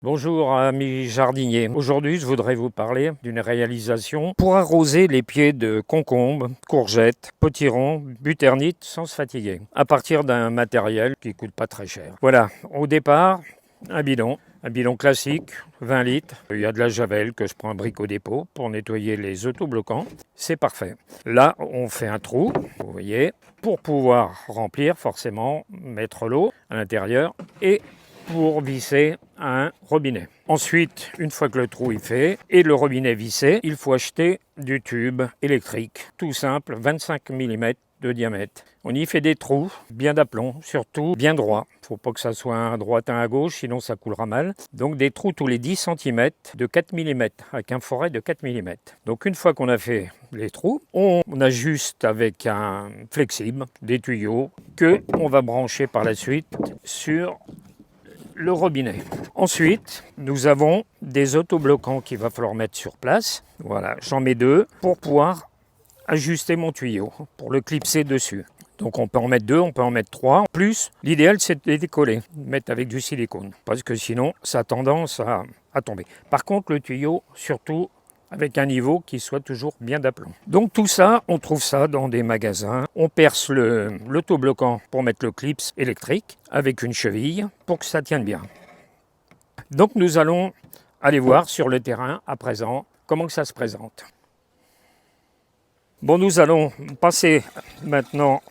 Bonjour amis jardiniers. Aujourd'hui, je voudrais vous parler d'une réalisation pour arroser les pieds de concombres, courgettes, potirons, buternites sans se fatiguer, à partir d'un matériel qui ne coûte pas très cher. Voilà, au départ, un bidon classique, 20 litres. Il y a de la javel que je prends à Brico-Dépôt pour nettoyer les autobloquants. C'est parfait. Là, on fait un trou, vous voyez, pour pouvoir remplir, forcément, mettre l'eau à l'intérieur et pour visser un robinet. Ensuite, une fois que le trou est fait et le robinet vissé, il faut acheter du tube électrique, tout simple, 25 mm de diamètre. On y fait des trous bien d'aplomb, surtout bien droits. Il ne faut pas que ça soit un droitin à gauche, sinon ça coulera mal. Donc des trous tous les 10 cm de 4 mm, avec un forêt de 4 mm. Donc une fois qu'on a fait les trous, on ajuste avec un flexible des tuyaux que on va brancher par la suite sur le robinet. Ensuite, nous avons des autobloquants qu'il va falloir mettre sur place. Voilà, j'en mets 2 pour pouvoir ajuster mon tuyau, pour le clipser dessus. Donc on peut en mettre 2, on peut en mettre 3. En plus, l'idéal c'est de les décoller, mettre avec du silicone, parce que sinon ça a tendance à tomber. Par contre, le tuyau, surtout avec un niveau qui soit toujours bien d'aplomb. Donc tout ça, on trouve ça dans des magasins. On perce l'autobloquant pour mettre le clips électrique avec une cheville pour que ça tienne bien. Donc nous allons aller voir sur le terrain à présent comment que ça se présente. Bon, nous allons passer maintenant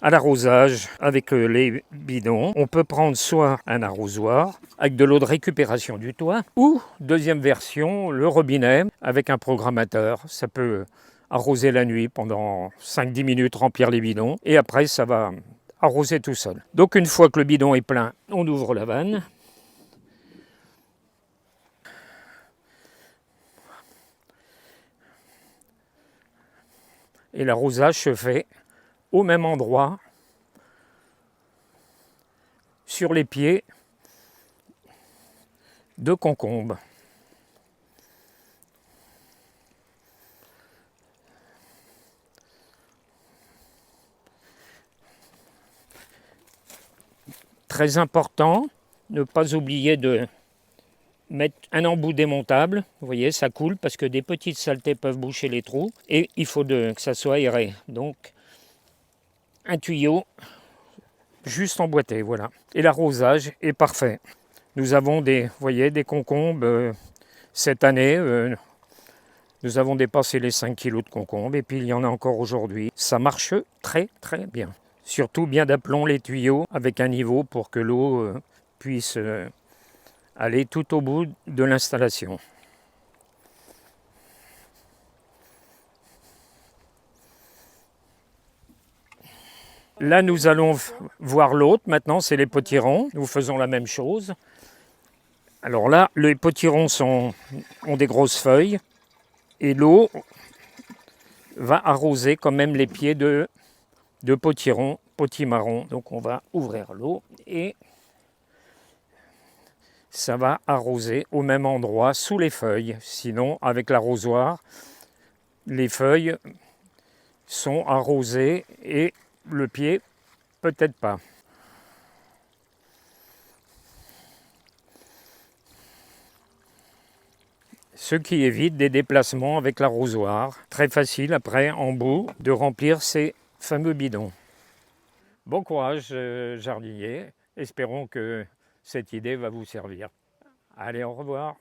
à l'arrosage avec les bidons. On peut prendre soit un arrosoir avec de l'eau de récupération du toit ou, deuxième version, le robinet avec un programmateur. Ça peut arroser la nuit pendant 5-10 minutes, remplir les bidons et après ça va arroser tout seul. Donc une fois que le bidon est plein, on ouvre la vanne. Et l'arrosage se fait au même endroit, sur les pieds de concombre. Très important, ne pas oublier de mettre un embout démontable. Vous voyez, ça coule parce que des petites saletés peuvent boucher les trous et il faut que ça soit aéré. Donc, un tuyau juste emboîté, voilà. Et l'arrosage est parfait. Nous avons vous voyez, des concombres cette année. Nous avons dépassé les 5 kg de concombres et puis il y en a encore aujourd'hui. Ça marche très très bien. Surtout bien d'aplomb les tuyaux avec un niveau pour que l'eau puisse aller tout au bout de l'installation. Là, nous allons voir l'autre. Maintenant, c'est les potirons. Nous faisons la même chose. Alors là, les potirons ont des grosses feuilles et l'eau va arroser quand même les pieds de potirons, potimarron. Donc on va ouvrir l'eau et ça va arroser au même endroit sous les feuilles. Sinon, avec l'arrosoir, les feuilles sont arrosées et le pied, peut-être pas. Ce qui évite des déplacements avec l'arrosoir. Très facile après, en bout, de remplir ces fameux bidons. Bon courage, jardinier. Espérons que cette idée va vous servir. Allez, au revoir.